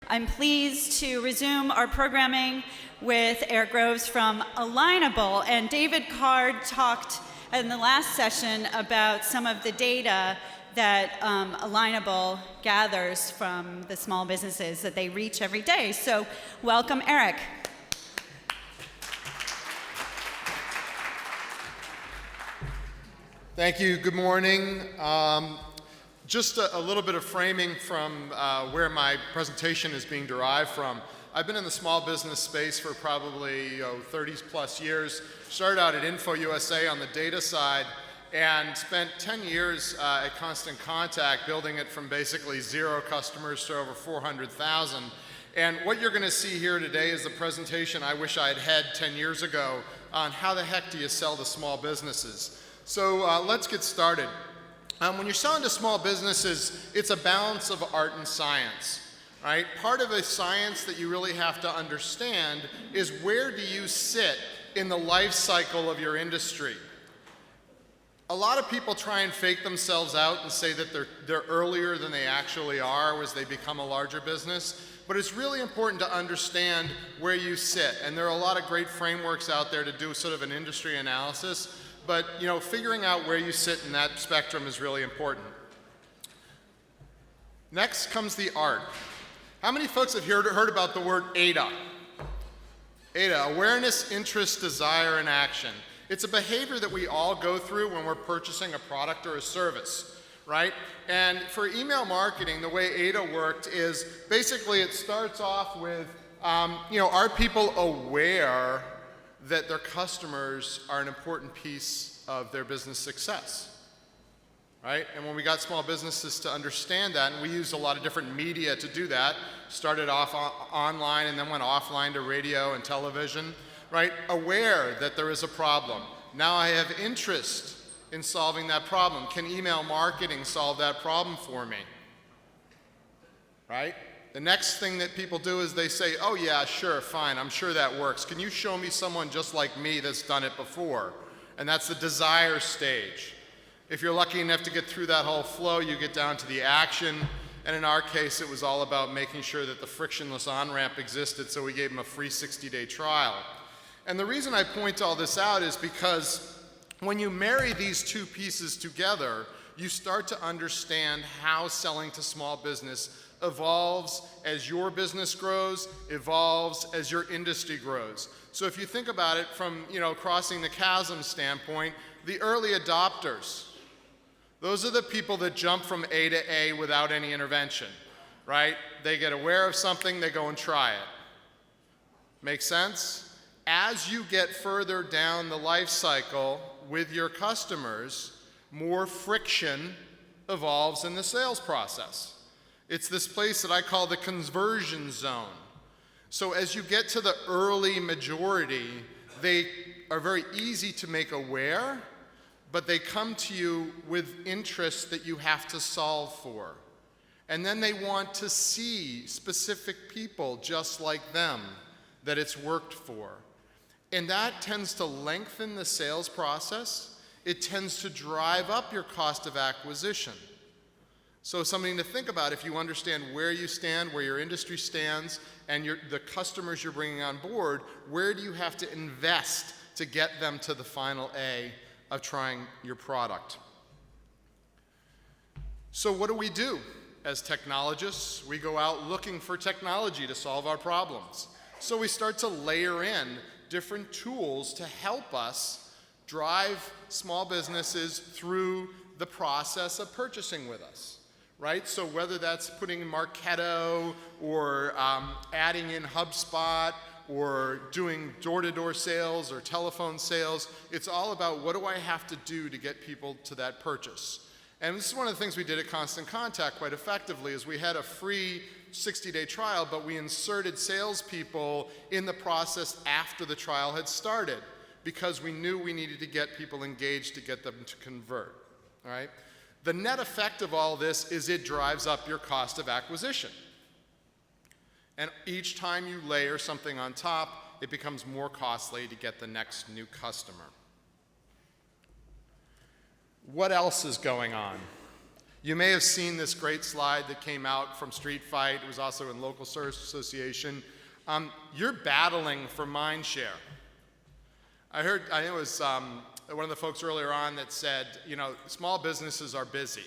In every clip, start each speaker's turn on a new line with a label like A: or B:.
A: I'm pleased to resume our programming with Eric Groves from Alignable. And David Card talked in the last session about some of the data that Alignable gathers from the small businesses that they reach every day. So welcome, Eric.
B: Thank you. Good morning. Just a little bit of framing from where my presentation is being derived from. I've been in the small business space for probably 30 plus years. Started out at Info USA on the data side and spent 10 years at Constant Contact, building it from basically 0 customers to over 400,000. And what you're going to see here today is the presentation I wish I had had 10 years ago on how the heck do you sell to small businesses. So let's get started. When you're selling to small businesses, it's a balance of art and science, right? Part of a science that you really have to understand is where do you sit in the life cycle of your industry. A lot of people try and fake themselves out and say that they're earlier than they actually are as they become a larger business, but it's really important to understand where you sit. And there are a lot of great frameworks out there to do sort of an industry analysis. But figuring out where you sit in that spectrum is really important. Next comes the art. How many folks have heard about the word ADA? ADA, awareness, interest, desire, and action. It's a behavior that we all go through when we're purchasing a product or a service, right? And for email marketing, the way ADA worked is basically it starts off with, are people aware that their customers are an important piece of their business success, right? And when we got small businesses to understand that, and we used a lot of different media to do that, started off online and then went offline to radio and television, right? Aware that there is a problem. Now I have interest in solving that problem. Can email marketing solve that problem for me, right? The next thing that people do is they say, oh yeah, sure, fine, I'm sure that works. Can you show me someone just like me that's done it before? And that's the desire stage. If you're lucky enough to get through that whole flow, you get down to the action. And in our case, it was all about making sure that the frictionless on-ramp existed, so we gave them a free 60-day trial. And the reason I point all this out is because when you marry these two pieces together, you start to understand how selling to small business evolves as your business grows, evolves as your industry grows. So if you think about it from, crossing the chasm standpoint, the early adopters, those are the people that jump from A to A without any intervention, right? They get aware of something, they go and try it. Make sense? As you get further down the life cycle with your customers, more friction evolves in the sales process. It's this place that I call the conversion zone. So as you get to the early majority, they are very easy to make aware, but they come to you with interests that you have to solve for. And then they want to see specific people just like them that it's worked for. And that tends to lengthen the sales process. It tends to drive up your cost of acquisition. So something to think about if you understand where you stand, where your industry stands, and the customers you're bringing on board, where do you have to invest to get them to the final A of trying your product? So what do? As technologists, we go out looking for technology to solve our problems. So we start to layer in different tools to help us drive small businesses through the process of purchasing with us. Right? So whether that's putting in Marketo or adding in HubSpot or doing door-to-door sales or telephone sales, it's all about what do I have to do to get people to that purchase. And this is one of the things we did at Constant Contact quite effectively is we had a free 60-day trial, but we inserted salespeople in the process after the trial had started because we knew we needed to get people engaged to get them to convert. All right? The net effect of all this is it drives up your cost of acquisition. And each time you layer something on top, it becomes more costly to get the next new customer. What else is going on? You may have seen this great slide that came out from Street Fight. It was also in Local Service Association. You're battling for mind share. I think it was one of the folks earlier on that said, small businesses are busy.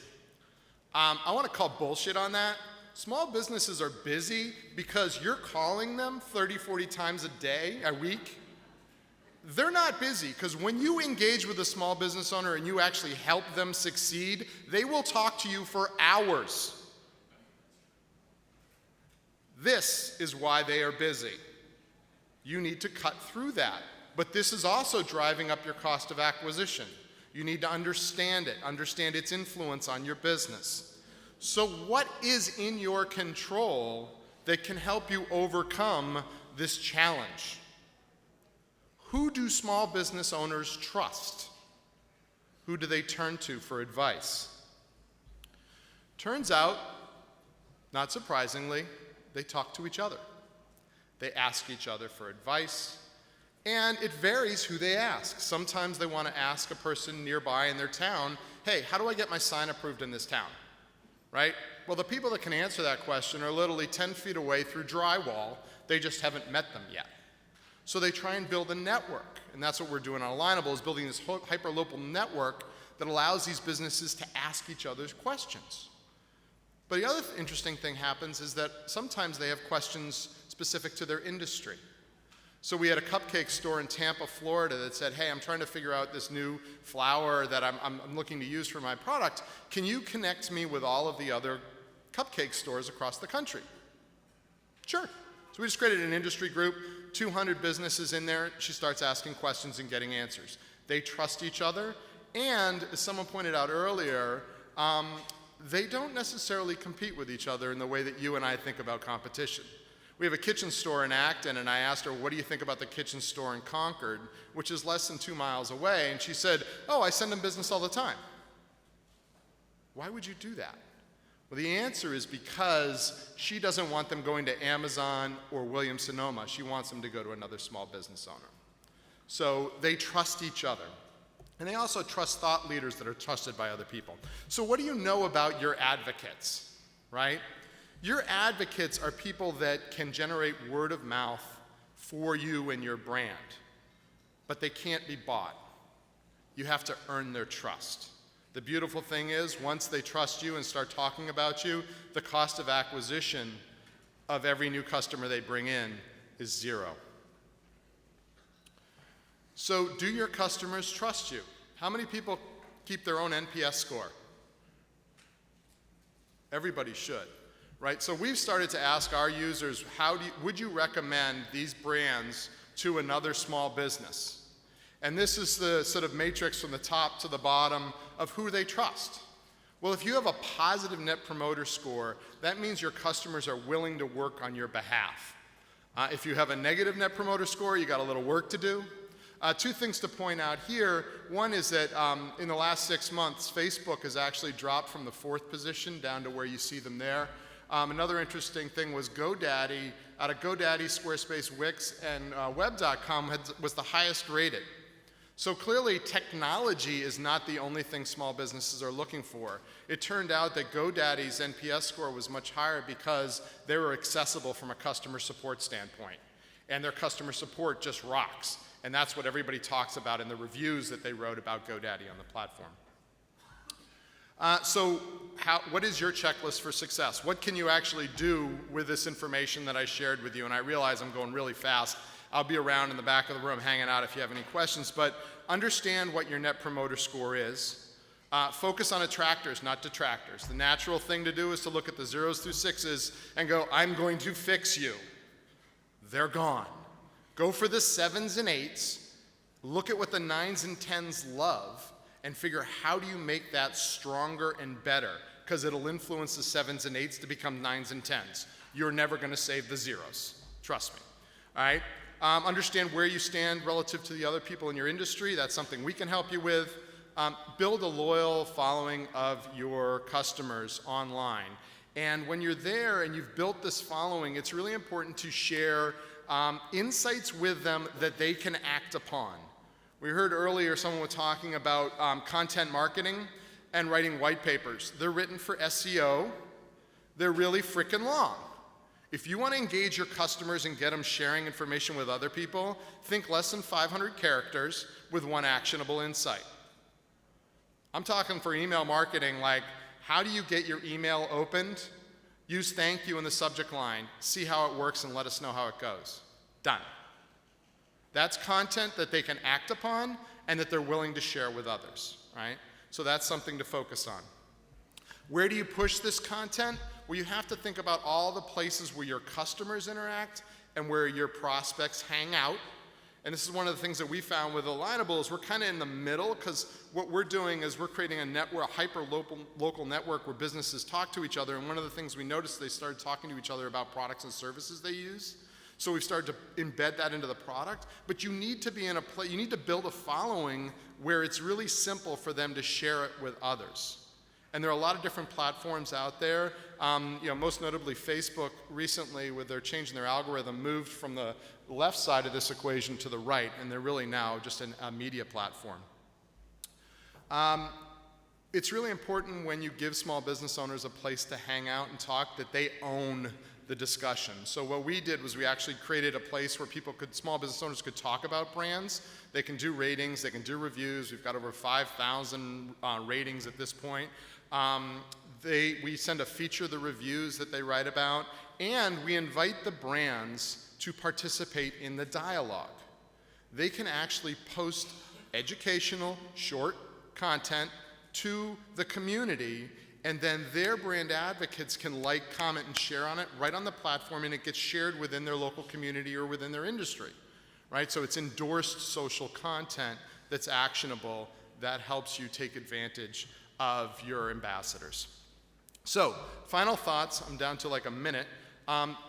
B: I want to call bullshit on that. Small businesses are busy because you're calling them 30, 40 times a week. They're not busy because when you engage with a small business owner and you actually help them succeed, they will talk to you for hours. This is why they are busy. You need to cut through that. But this is also driving up your cost of acquisition. You need to understand it, understand its influence on your business. So what is in your control that can help you overcome this challenge? Who do small business owners trust? Who do they turn to for advice? Turns out, not surprisingly, they talk to each other. They ask each other for advice, and it varies who they ask. Sometimes they want to ask a person nearby in their town, hey, how do I get my sign approved in this town? Right? Well, the people that can answer that question are literally 10 feet away through drywall. They just haven't met them yet. So they try and build a network, and that's what we're doing on Alignable, is building this hyper-local network that allows these businesses to ask each other's questions. But the other interesting thing happens is that sometimes they have questions specific to their industry. So we had a cupcake store in Tampa, Florida that said, hey, I'm trying to figure out this new flour that I'm looking to use for my product. Can you connect me with all of the other cupcake stores across the country? Sure. So we just created an industry group, 200 businesses in there. She starts asking questions and getting answers. They trust each other, and as someone pointed out earlier, they don't necessarily compete with each other in the way that you and I think about competition. We have a kitchen store in Acton, and I asked her, what do you think about the kitchen store in Concord, which is less than 2 miles away? And she said, oh, I send them business all the time. Why would you do that? Well, the answer is because she doesn't want them going to Amazon or Williams-Sonoma. She wants them to go to another small business owner. So they trust each other. And they also trust thought leaders that are trusted by other people. So what do you know about your advocates, right? Your advocates are people that can generate word of mouth for you and your brand, but they can't be bought. You have to earn their trust. The beautiful thing is, once they trust you and start talking about you, the cost of acquisition of every new customer they bring in is zero. So do your customers trust you? How many people keep their own NPS score? Everybody should, right? So we've started to ask our users, would you recommend these brands to another small business? And this is the sort of matrix from the top to the bottom of who they trust. Well, if you have a positive net promoter score, that means your customers are willing to work on your behalf. If you have a negative net promoter score, you got a little work to do. Two things to point out here. One is that in the last 6 months, Facebook has actually dropped from the 4th position down to where you see them there. Another interesting thing was GoDaddy, out of GoDaddy, Squarespace, Wix, and Web.com was the highest rated. So clearly, technology is not the only thing small businesses are looking for. It turned out that GoDaddy's NPS score was much higher because they were accessible from a customer support standpoint. And their customer support just rocks. And that's what everybody talks about in the reviews that they wrote about GoDaddy on the platform. So what is your checklist for success? What can you actually do with this information that I shared with you? And I realize I'm going really fast. I'll be around in the back of the room hanging out if you have any questions, but understand what your net promoter score is. Focus on attractors, not detractors. The natural thing to do is to look at the 0s through 6s and go, I'm going to fix you. They're gone. Go for the 7s and 8s, look at what the 9s and 10s love, and figure how do you make that stronger and better, because it'll influence the 7s and 8s to become 9s and 10s. You're never going to save the 0s. Trust me. All right? Understand where you stand relative to the other people in your industry. That's something we can help you with. Build a loyal following of your customers online. And when you're there and you've built this following, it's really important to share insights with them that they can act upon. We heard earlier someone was talking about content marketing. and writing white papers. They're written for SEO. They're really freaking long. If you want to engage your customers and get them sharing information with other people, think less than 500 characters with one actionable insight. I'm talking for email marketing, like how do you get your email opened? Use thank you in the subject line, see how it works, and let us know how it goes. Done. That's content that they can act upon and that they're willing to share with others, right? So that's something to focus on. Where do you push this content? Well, you have to think about all the places where your customers interact and where your prospects hang out. And this is one of the things that we found with Alignable is we're kind of in the middle, because what we're doing is we're creating a network, a hyper-local network where businesses talk to each other. And one of the things we noticed, they started talking to each other about products and services they use. So we've started to embed that into the product. But you need to be in a place, you need to build a following where it's really simple for them to share it with others. And there are a lot of different platforms out there. Most notably Facebook recently, with their changing their algorithm, moved from the left side of this equation to the right, and they're really now just a media platform. It's really important when you give small business owners a place to hang out and talk that they own the discussion. So what we did was we actually created a place where small business owners could talk about brands. They can do ratings, they can do reviews. We've got over 5,000 ratings at this point. We send a feature the reviews that they write about, and we invite the brands to participate in the dialogue. They can actually post educational, short content to the community, and then their brand advocates can like, comment, and share on it right on the platform, and it gets shared within their local community or within their industry, right? So it's endorsed social content that's actionable that helps you take advantage of your ambassadors. So, final thoughts, I'm down to like a minute.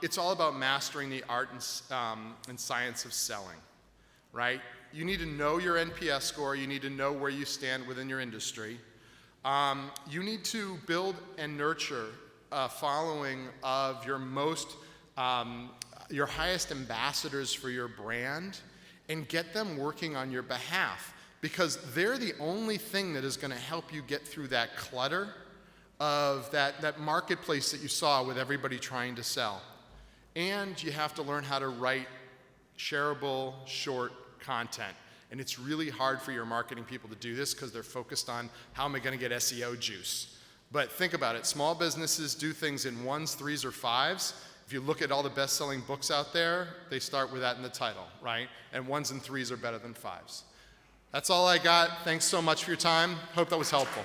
B: It's all about mastering the art and science of selling, right? You need to know your NPS score, you need to know where you stand within your industry. You need to build and nurture a following of your highest ambassadors for your brand, and get them working on your behalf, because they're the only thing that is going to help you get through that clutter of that marketplace that you saw with everybody trying to sell. And you have to learn how to write shareable, short content. And it's really hard for your marketing people to do this because they're focused on how am I going to get SEO juice. But think about it. Small businesses do things in 1s, 3s, or 5s. If you look at all the best-selling books out there, they start with that in the title, right? And 1s and 3s are better than 5s. That's all I got. Thanks so much for your time. Hope that was helpful.